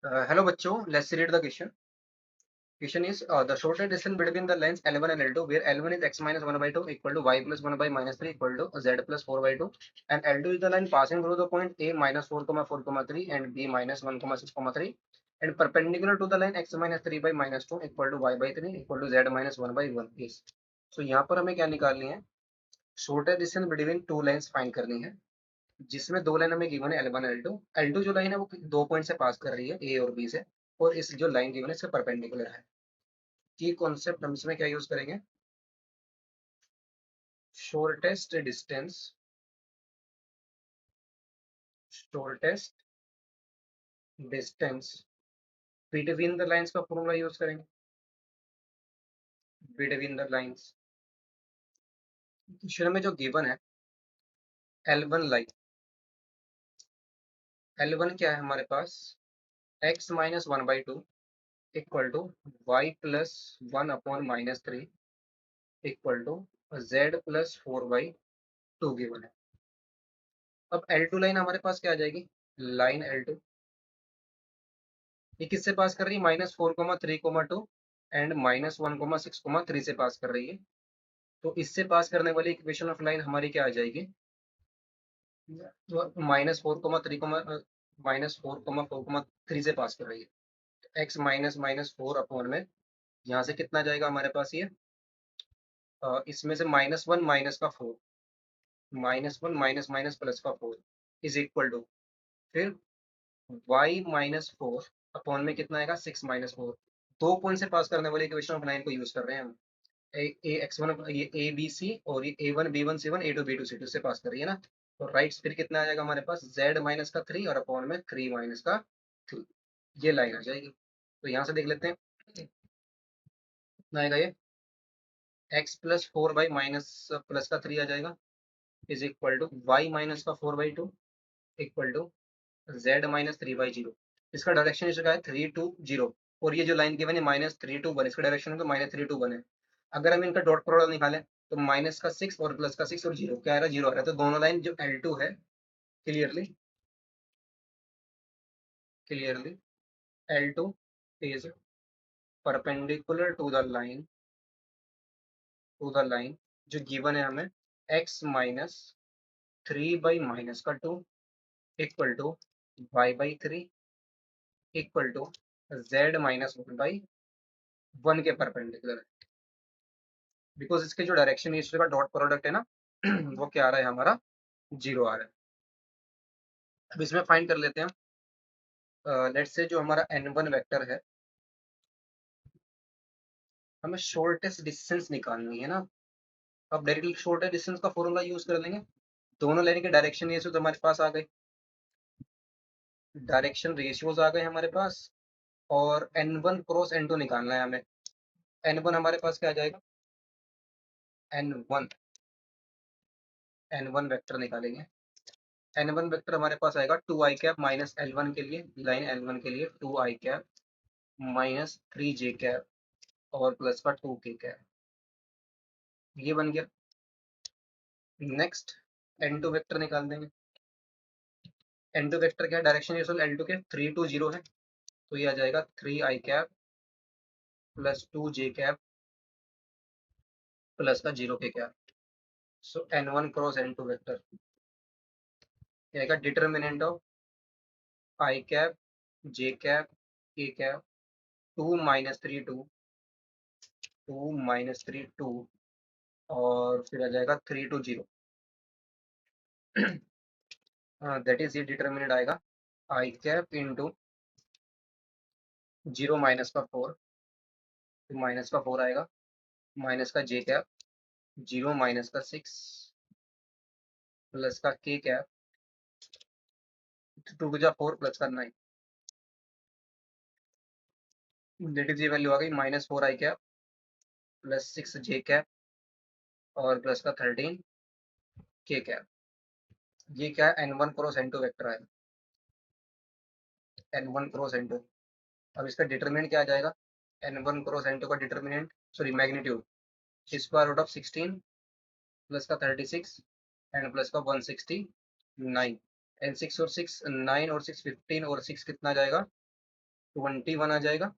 Hello बच्चों, let's read the question. Question is the shortest distance between the lines L1 and L2, where L1 is x minus 1 by 2 equal to y plus 1 by minus 3 equal to z plus 4 by 2, and L2 is the line passing through the point A minus 4 comma 4 comma 3 and B minus 1 comma 6 comma 3, and perpendicular to the line x minus 3 by minus 2 equal to y by 3 equal to z minus 1 by 1 is. So यहाँ पर हमें क्या निकालनी है? Shortest distance between two lines find करनी है, जिसमें दो लाइन हमें गिवन है L1 L2। L2 जो लाइन है वो दो पॉइंट से पास कर रही है ए और बी से, और इस जो लाइन गिवन है इसके परपेंडिकुलर है। की कॉन्सेप्ट हम इसमें क्या यूज करेंगे? Shortest distance, shortest distance between the lines का फॉर्मूला यूज करेंगे। बिटवीन द लाइंस क्वेश्चन में जो गिवन है L1 लाइन, L1 क्या है हमारे पास? x minus 1 by 2 equal to Y plus 1 upon minus 3 equal to z plus 4 by 2 given है। अब L2 लाइन हमारे पास क्या आ जाएगी? लाइन L2 ये किससे पास कर रही है? माइनस 4,3,2 एंड माइनस 1,6,3 से पास कर रही है। तो इससे पास करने वाली इक्वेशन ऑफ लाइन हमारी क्या आ जाएगी? तो -4,3 से पास कर रही है। x माइनस माइनस 4 अपॉन में यहाँ से कितना जाएगा हमारे पास? ये इसमें से -1 माइनस का 4, -1 माइनस माइनस प्लस का 4 इज इक्वल टू, फिर y माइनस 4 अपॉन में कितना आएगा? 6 माइनस 4। दो पॉइंट से पास करने वाले इक्वेशन ऑफ लाइन को यूज कर रहे हैं हम। ए एक्स वन, ये ए बी सी, और ये A1 B1 C1 A2 B2 C2 से पास कर रही है ना। तो राइट फिर कितना आ जाएगा हमारे पास? z माइनस का 3 और अपॉन में 3 माइनस का 3, ये लाइन आ जाएगी। तो यहाँ से देख लेते हैं कितना आएगा। ये x plus 4 by minus plus का 3 आ जाएगा is equal to y minus का 4 by 2 equal to z minus 3 by 0। इसका डायरेक्शन इसका है 3 2 0, और ये जो लाइन गिवन है -3 2 1, इसका डायरेक्शन है तो -3 2 1 है। अगर हम इनका डॉट प्रोडक्ट निकालें तो माइनस का 6 और प्लस का 6 और 0 क्या आ रहा है? 0 आ रहा है। तो दोनों लाइन जो L2 है, clearly clearly L2 is perpendicular to the line जो गिवन है हमें x माइनस 3 बाई माइनस का 2 equal to y by 3 equal to z minus 1 by 1 के परपेंडिकुलर है। बिकॉज इसके जो डायरेक्शन है इसका डॉट प्रोडक्ट है ना वो क्या आ रहा है हमारा? 0 आ रहा है। अब इसमें फाइंड कर लेते हैं। लेट्स से जो हमारा n1 वेक्टर है, हमें शॉर्टेस्ट डिस्टेंस निकालनी है ना। अब डायरेक्टली शॉर्टेस्ट डिस्टेंस का फॉर्मूला यूज कर लेंगे। दोनों लाइन के डायरेक्शन रेशियो तो हमारे पास आ गए, डायरेक्शन रेशियोज आ गए हमारे पास, और n1 क्रॉस n2 निकालना है हमें। n1 हमारे पास क्या आ जाएगा? n1 n1 वेक्टर निकालेंगे। n1 वेक्टर हमारे पास आएगा 2 i कैप माइनस L1 के लिए, लाइन L1 के लिए 2 i cap minus 3 j cap और प्लस का 2 k कैप, ये बन गया। नेक्स्ट n2 वेक्टर निकाल देंगे। n2 वेक्टर क्या है? डायरेक्शन रेशियो L2 के 3 2 0 है, तो ये आ जाएगा 3 i cap plus 2 j cap plus का 0 k कैप। सो n1 क्रॉस n2 वेक्टर ये आएगा determinant of i cap j cap k cap 2 - 3 2 और फिर आ जाएगा 3 2 0। दैट इज ये डिटर्मिनेंट आएगा i कैप इंटू 0 माइनस का 4, फिर माइनस का 4 आएगा, माइनस का j कैप 0 माइनस का 6 प्लस का k कैप 2 4 प्लस का 9, दैट इज ये वैल्यू आ गई -4 i cap plus 6 j cap और प्लस का 13 k कैप। ये क्या है? n1 क्रॉस n2 वेक्टर है, n1 क्रॉस n2। अब इसका डिटरमिनेंट क्या आ जाएगा? n1 क्रॉस n2 का determinant, sorry magnitude, square root of 16 plus का 36 एंड प्लस का 169 एंड 6 और 6 9 और 6 15 और 6 कितना जाएगा? 21 आ जाएगा।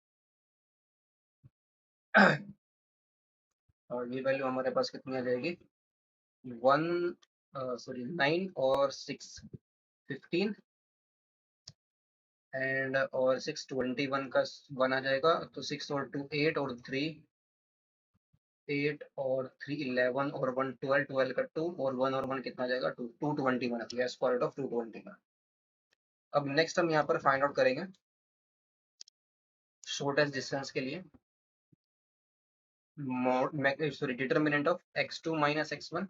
और ये वैल्यू हमारे पास कितनी आ जाएगी, 9 और 6 15 एंड और 6 21 का 1 आ जाएगा, तो 6 और 2 8 और 3 8 और 3 11 और 1 12 12 का 2 और 1 और 1 कितना आ जाएगा 2 221 आ गया, स्क्वायर रूट ऑफ 221। अब नेक्स्ट हम यहाँ पर फाइंड आउट करेंगे शॉर्टेस्ट डिस्टेंस के लिए determinant of x2 minus x1,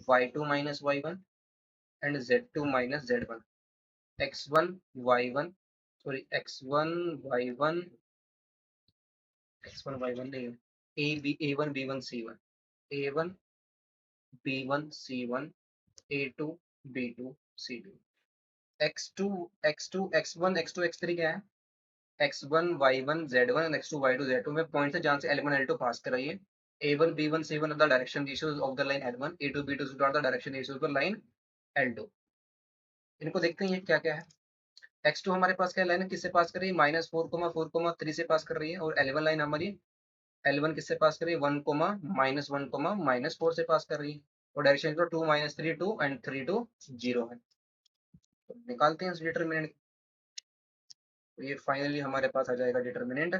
y2 minus y1 and z2 minus z1। x1 y1 x1 y1 x1 y1 नहीं, a1 b1 c1 a1 b1 c1 a2 b2 c2। x2 x2 x1 x2 x3 क्या है, x1 y1 z1 and x2 y2 z2 में point है जहां से L1 L2 पास कर रही है। a1 b1 c1 are the direction ratios of the line L1, a2 b2 c2 are the direction ratios of the line L2। इनको देखते हैं क्या क्या है। x2 हमारे पास क्या लाइन है, किससे पास कर रही है, -4,4,3 से पास कर रही है। और L1 लाइन हमारी L1 किससे पास कर रही है, 1, -1, -4 से पास कर रही है। और डायरेक्शन तो 2 -3 2 एंड 3 2 0 है। तो निकालते हैं इस डिटरमिनेंट। तो ये फाइनली हमारे पास आ जाएगा डिटरमिनेंट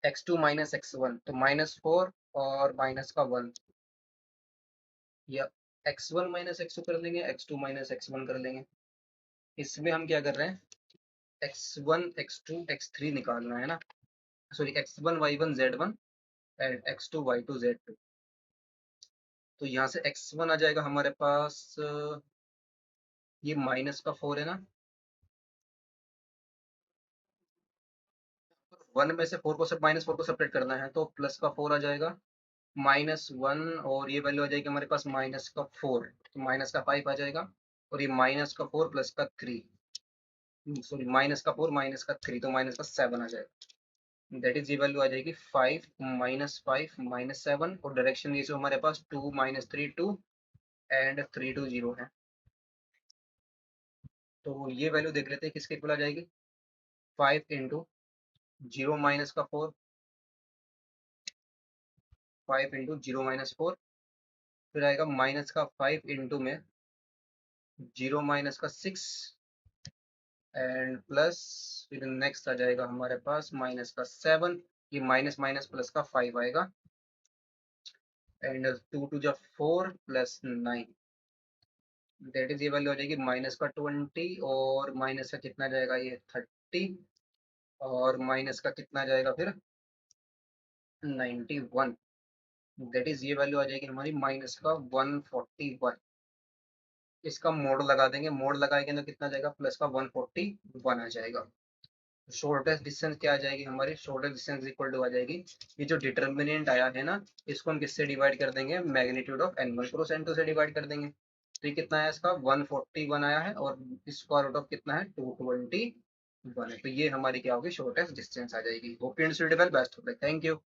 x2 minus x1, तो -4 और माइनस का 1, या x1 minus x2 कर लेंगे, x2 minus x1 कर लेंगे। इसमें हम क्या कर रहे हैं, x1 x2 x3 निकालना है ना, sorry x1 y1 z1 and x2 y2 z2। तो यहाँ से x1 आ जाएगा हमारे पास ये -4 है ना, 1 में से 4 को सब -4 को सेपरेट करना है, तो +4 आ जाएगा, -1 और ये वैल्यू आ जाएगी हमारे पास -4, तो -5 आ जाएगा। और ये -4 +3, सॉरी -4 -3, तो -7 आ जाएगा। दैट इज ये वैल्यू आ जाएगी 5 -5 -7। और डायरेक्शन ये जो हमारे पास 2 -3 2 एंड 3 2 0 है। तो ये वैल्यू देख लेते हैं किसके इक्वल आ जाएगी, 5 इंटू 0 -4, 5 इंटू 0 -4, फिर आएगा -5 इंटू में 0 -6 एंड प्लस, फिर नेक्स्ट आ जाएगा हमारे पास -7, ये माइनस माइनस प्लस का 5 आएगा एंड 2 2 जा 4 +9, दैट इज ये वैल्यू आ जाएगी -20 और माइनस का कितना जाएगा ये 30 और माइनस का कितना जाएगा फिर 91, दैट इज ये वैल्यू आ जाएगी हमारी -141। इसका मोड लगा देंगे, मोड लगाएंगे तो कितना जाएगा, प्लस का 141 आ जाएगा। शॉर्टेस्ट डिस्टेंस क्या आ जाएगी हमारी, शॉर्टेस्ट डिस्टेंस इक्वल टू आ जाएगी, ये जो डिटर्मिनेंट आया है ना, इसको हम किससे डिवाइड कर देंगे, magnitude of n1 cross n2 से डिवाइड कर देंगे। तो ये कितना है इसका 141 आया है और स्क्वायर रूट ऑफ कितना है 221 है। तो ये हमारी क्या होगी, शॉर्टेस्ट डिस्टेंस आ जाएगी। Hope you understood well, best of luck, thank you.